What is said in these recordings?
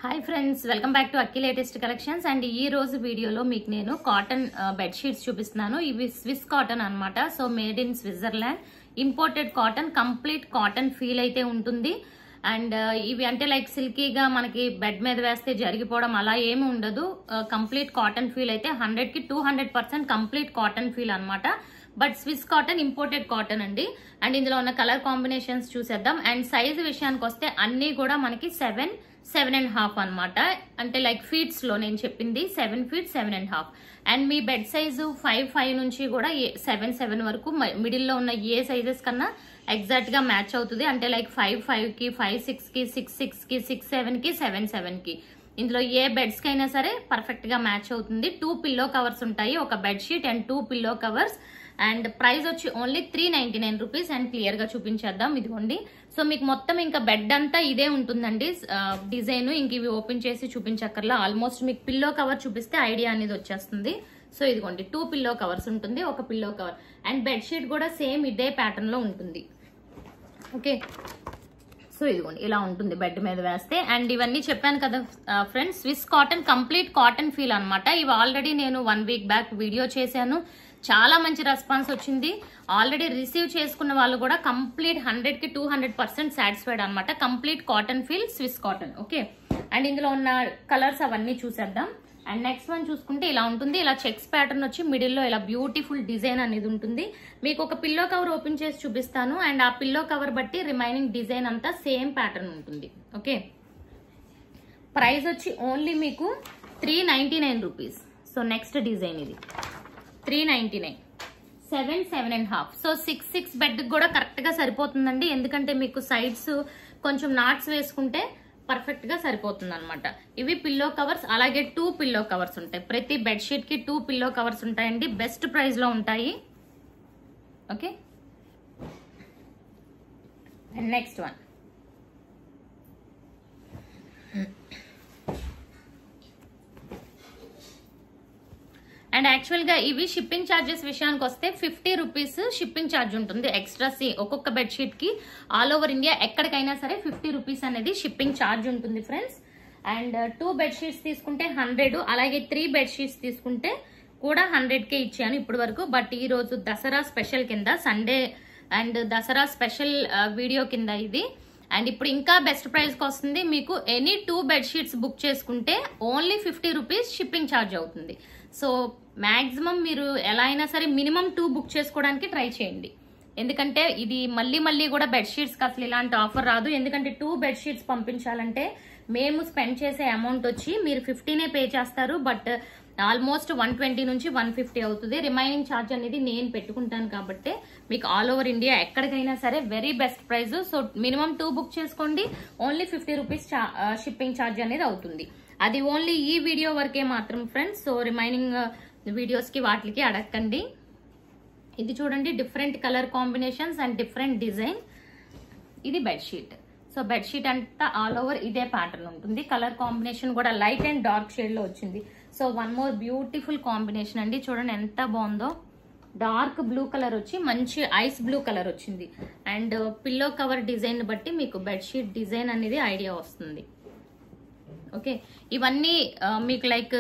Hi friends, welcome back to Akki latest collections. And ఈ రోజు వీడియోలో మీకు నేను కాటన్ బెడ్ షీట్స్ చూపిస్తున్నాను. ఇవి స్విస్ కాటన్ అన్నమాట. So made in Switzerland, imported cotton, complete cotton feel అయితే ఉంటుంది. అండ్ ఇవి అంటే లైక్ సిల్కీగా మనకి బెడ్ మీద వేస్తే జరిగిపోవడం అలా ఏమి ఉండదు. కంప్లీట్ కాటన్ ఫీల్ అయితే 100కి 200% కంప్లీట్ కాటన్ ఫీల్ అన్నమాట. But Swiss cotton, imported cotton అండి. అండ్ ఇందులో ఉన్న కలర్ కాంబినేషన్స్ చూసేద్దాం. అండ్ సైజ్ విషయానికి వస్తే అన్ని కూడా మనకి 7.5 అన్నమాట. అంటే లైక్ ఫీట్స్ లో నేను చెప్పింది 7 feet 7.5. And me bed size 5 నుంచి కూడా 7 వరకు మిడిల్ లో ఉన్న ఏ సైజెస్ కన్నా ఎగ్జాక్ట్ గా మ్యాచ్ అవుతుంది. అంటే లైక్ 5 కి 5 6 కి 6 కి 6 7 కి 7 కి ఇందులో ఏ బెడ్స్ కైనా సరే పర్ఫెక్ట్ గా మ్యాచ్ అవుతుంది. 2 పిల్లో కవర్స్ ఉంటాయి, ఒక bed sheet and 2 pillow covers. And price వచ్చి ఓన్లీ 399 రూపీస్. అండ్ క్లియర్ గా చూపించేద్దాం. ఇదిగోండి. సో మీకు మొత్తం ఇంకా బెడ్ అంతా ఇదే ఉంటుందండి డిజైన్. ఇంక ఇవి ఓపెన్ చేసి చూపించక్కర్లా. ఆల్మోస్ట్ మీకు పిల్లో కవర్ చూపిస్తే ఐడియా అనేది వచ్చేస్తుంది. సో ఇదిగోండి, 2 పిల్లో కవర్స్ ఉంటుంది, ఒక pillow cover. And bed sheet కూడా సేమ్ ఇదే ప్యాటర్న్ లో ఉంటుంది. ఓకే, సో ఇదిగోండి ఇలా ఉంటుంది బెడ్ మీద వేస్తే. అండ్ ఇవన్నీ చెప్పాను కదా friends, Swiss cotton, complete cotton feel అన్నమాట. ఇవి ఆల్రెడీ నేను 1 week బ్యాక్ వీడియో చేశాను. చాలా మంచి రెస్పాన్స్ వచ్చింది. ఆల్రెడీ రిసీవ్ చేసుకున్న వాళ్ళు కూడా కంప్లీట్ 100కి 200% సాటిస్ఫైడ్ అనమాట. Complete cotton feel Swiss cotton. Okay, and ఇందులో ఉన్న కలర్స్ అవన్నీ చూసేద్దాం. అండ్ నెక్స్ట్ వన్ చూసుకుంటే ఇలా ఉంటుంది. ఇలా చెక్స్ ప్యాటర్న్ వచ్చి మిడిల్ లో ఇలా బ్యూటిఫుల్ డిజైన్ అనేది ఉంటుంది. మీకు ఒక పిల్లో కవర్ ఓపెన్ చేసి చూపిస్తాను. అండ్ ఆ పిల్లో కవర్ బట్టి రిమైనింగ్ డిజైన్ అంతా సేమ్ ప్యాటర్న్ ఉంటుంది. ఓకే, ప్రైస్ వచ్చి ఓన్లీ మీకు 399 రూపీస్. సో నెక్స్ట్ డిజైన్ ఇది 399, 7.5. సో 6 బెడ్ కూడా కరెక్ట్ గా సరిపోతుందండి. ఎందుకంటే మీకు సైడ్స్ కొంచెం నాట్స్ వేసుకుంటే పర్ఫెక్ట్ గా సరిపోతుంది అనమాట. ఇవి పిల్లో కవర్స్, అలాగే 2 పిల్లో కవర్స్ ఉంటాయి. ప్రతి బెడ్ షీట్ కి 2 పిల్లో కవర్స్ ఉంటాయండి. బెస్ట్ ప్రైస్ లో ఉంటాయి. Okay, and next one and actual గా ఇవి షిప్పింగ్ ఛార్జెస్ విషయానికి వస్తే 50 రూపీస్ షిప్పింగ్ ఛార్జ్ ఉంటుంది ఎక్స్ట్రా. ఒక్కొక్క బెడ్ షీట్ కి ఆల్ ఓవర్ ఇండియా ఎక్కడికైనా సరే 50 రూపీస్ అనేది షిప్పింగ్ ఛార్జ్ ఉంటుంది ఫ్రెండ్స్. అండ్ 2 బెడ్ షీట్స్ తీసుకుంటే 100, అలాగే 3 బెడ్ షీట్స్ తీసుకుంటే కూడా 100కే ఇచ్చాను ఇప్పటి వరకు. బట్ ఈ రోజు దసరా స్పెషల్ కింద, Sunday and Dasara special video కింద ఇది. అండ్ ఇప్పుడు ఇంకా బెస్ట్ ప్రైస్ కి వస్తుంది. మీకు ఎనీ 2 బెడ్ షీట్స్ బుక్ చేసుకుంటే ఓన్లీ 50 రూపీస్ షిప్పింగ్ ఛార్జ్ అవుతుంది. సో మాక్సిమం మీరు ఎలా అయినా సరే మినిమం 2 బుక్ చేసుకోవడానికి ట్రై చేయండి. ఎందుకంటే ఇది మళ్ళీ కూడా బెడ్ షీట్స్ కి అసలు ఇలాంటి ఆఫర్ రాదు. ఎందుకంటే 2 బెడ్ షీట్స్ పంపించాలంటే మేము స్పెండ్ చేసే అమౌంట్ వచ్చి మీరు 50నే పే చేస్తారు. బట్ ఆల్మోస్ట్ 120 నుంచి 150 అవుతుంది. రిమైనింగ్ ఛార్జ్ అనేది నేను పెట్టుకుంటాను కాబట్టి మీకు ఆల్ ఓవర్ ఇండియా ఎక్కడికైనా సరే very best price. So minimum 2 book చేసుకోండి, ఓన్లీ 50 రూపీస్ షిప్పింగ్ ఛార్జ్ అనేది అవుతుంది. అది ఓన్లీ ఈ వీడియో వరకే మాత్రం ఫ్రెండ్స్. సో రిమైనింగ్ వీడియోస్ కి వాటికి అడగండి. ఇది చూడండి, different colour combinations and different design. ఇది bed sheet. So bed sheet అంతా ఆల్ ఓవర్ ఇదే ప్యాటర్న్ ఉంటుంది. కలర్ కాంబినేషన్ కూడా లైట్ అండ్ డార్క్ షేడ్ లో వచ్చింది. So one more beautiful combination అండి. చూడండి ఎంత బాగుందో. డార్క్ బ్లూ కలర్ వచ్చి మంచి ఐస్ బ్లూ కలర్ వచ్చింది. అండ్ పిల్లో కవర్ డిజైన్ బట్టి మీకు బెడ్ షీట్ డిజైన్ అనేది ఐడియా వస్తుంది. ఓకే, ఇవన్నీ మీకు లైక్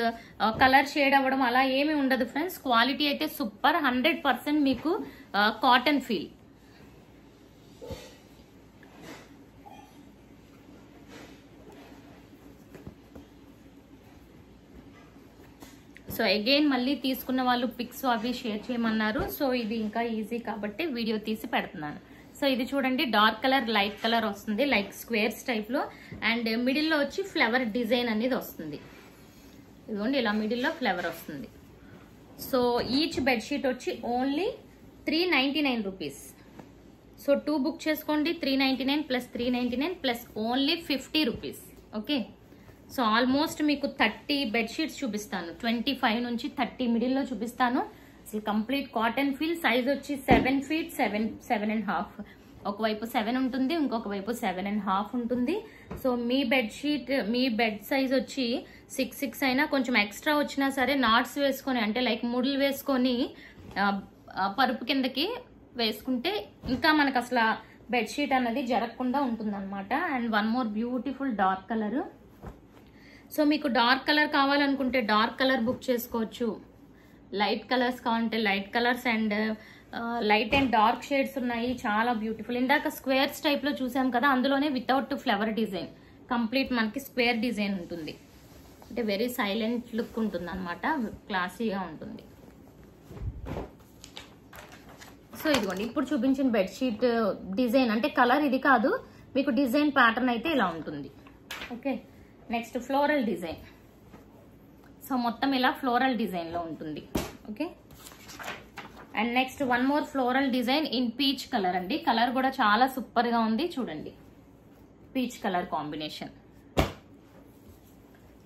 కలర్ షేడ్ అవ్వడం అలా ఏమి ఉండదు ఫ్రెండ్స్. క్వాలిటీ అయితే సూపర్, 100% మీకు కాటన్ ఫీల్. సో అగైన్ మళ్ళీ తీసుకున్న వాళ్ళు పిక్స్ అవి షేర్ చేయమన్నారు. సో ఇది ఇంకా ఈజీ కాబట్టి వీడియో తీసి పెడుతున్నాను. సో ఇది చూడండి, డార్క్ కలర్ లైట్ కలర్ వస్తుంది, లైక్ స్క్వేర్స్ టైప్ లో. అండ్ మిడిల్ లో వచ్చి ఫ్లవర్ డిజైన్ అనేది వస్తుంది. ఇదిగోండి ఇలా మిడిల్ లో ఫ్లవర్ వస్తుంది. సో ఈచ్ బెడ్ షీట్ వచ్చి ఓన్లీ 399 రూపీస్. సో 2 బుక్ చేసుకోండి, 399 plus 399 plus only 50 rupees. Okay, so almost మీకు 30 బెడ్ షీట్స్ చూపిస్తాను. 25 నుంచి 30 మిడిల్ లో చూపిస్తాను. అసలు కంప్లీట్ కాటన్ ఫీల్. సైజ్ వచ్చి 7 feet 7.5. ఒకవైపు 7 ఉంటుంది, ఇంకొక వైపు 7.5 ఉంటుంది. సో మీ బెడ్ షీట్, మీ బెడ్ సైజ్ వచ్చి 6 అయినా కొంచెం ఎక్స్ట్రా వచ్చినా సరే నాట్స్ వేసుకొని, అంటే లైక్ ముడులు వేసుకొని పరుపు కిందకి వేసుకుంటే ఇంకా మనకు అసలు బెడ్ షీట్ అన్నది జరగకుండా ఉంటుంది అనమాట. And one more beautiful dark colour. So మీకు డార్క్ కలర్ కావాలనుకుంటే డార్క్ కలర్ బుక్ చేసుకోవచ్చు, లైట్ కలర్స్ కావాలంటే light colours and light and dark shades ఉన్నాయి. చాలా బ్యూటిఫుల్. ఇందాక స్క్వేర్స్ టైప్ లో చూసాం కదా, అందులోనే వితౌట్ ఫ్లవర్ డిజైన్, కంప్లీట్ మనకి స్క్వేర్ డిజైన్ ఉంటుంది. అంటే వెరీ సైలెంట్ లుక్ ఉంటుంది అనమాట, క్లాసీగా ఉంటుంది. సో ఇదిగోండి ఇప్పుడు చూపించిన బెడ్షీట్ డిజైన్ అంటే కలర్ ఇది కాదు, మీకు డిజైన్ ప్యాటర్న్ అయితే ఇలా ఉంటుంది. Okay, next floral design. So మొత్తం ఇలా ఫ్లోరల్ డిజైన్ లో ఉంటుంది. Okay, and next one more floral design in peach colour అండి. కలర్ కూడా చాలా సూపర్ గా ఉంది చూడండి, పీచ్ కలర్ కాంబినేషన్.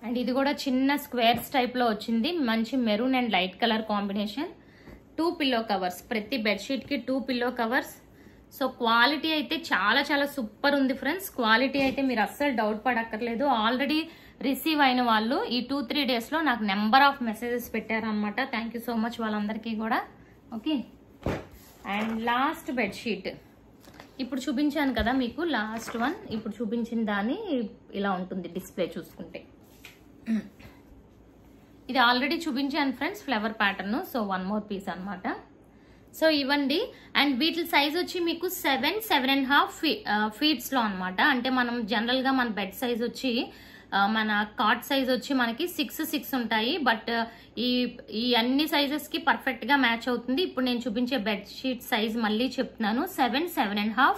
అండ్ ఇది కూడా చిన్న స్క్వేర్స్ టైప్ లో వచ్చింది, మంచి maroon and light colour combination. 2 pillow covers, ప్రతి బెడ్షీట్ కి 2 పిల్లో కవర్స్. సో క్వాలిటీ అయితే చాలా చాలా సూపర్ ఉంది ఫ్రెండ్స్. క్వాలిటీ అయితే మీరు అస్సలు డౌట్ పడక్కర్లేదు. ఆల్రెడీ రిసీవ్ అయిన వాళ్ళు ఈ 2-3 డేస్ లో నాకు నెంబర్ ఆఫ్ మెసేజెస్ పెట్టారనమాట. థ్యాంక్ యూ సో మచ్ వాళ్ళందరికీ కూడా. ఓకే, అండ్ లాస్ట్ బెడ్షీట్ ఇప్పుడు చూపించాను కదా మీకు, లాస్ట్ వన్ ఇప్పుడు చూపించిన దాన్ని ఇలా ఉంటుంది డిస్ప్లే చూసుకుంటే. ఇది ఆల్రెడీ చూపించాను friends flower pattern. So one more piece అనమాట. సో ఇవ్వండి. అండ్ వీటి సైజ్ వచ్చి మీకు 7-7.5 ఫీట్స్ లో అనమాట. అంటే మనం జనరల్ గా మన బెడ్ సైజ్ వచ్చి మన కాట్ సైజ్ వచ్చి మనకి 6 ఉంటాయి. బట్ ఈ అన్ని సైజెస్ కి పర్ఫెక్ట్ గా మ్యాచ్ అవుతుంది. ఇప్పుడు నేను చూపించే బెడ్ షీట్ సైజ్ మళ్ళీ చెప్తున్నాను, 7-7.5.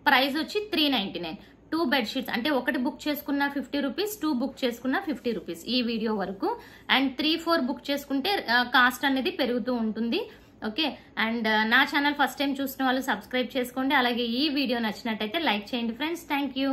ప్రైస్ వచ్చి 399. 2 బెడ్ షీట్స్ అంటే ఒకటి బుక్ చేసుకున్న 50 రూపీస్, 2 బుక్ చేసుకున్న 50 రూపీస్ ఈ వీడియో వరకు. అండ్ 3-4 బుక్ చేసుకుంటే కాస్ట్ అనేది పెరుగుతూ ఉంటుంది. ఓకే, అండ్ నా ఛానల్ ఫస్ట్ టైం చూసిన వాళ్ళు సబ్స్క్రైబ్ చేసుకోండి. అలాగే ఈ వీడియో నచ్చినట్టయితే లైక్ చేయండి ఫ్రెండ్స్. Thank you.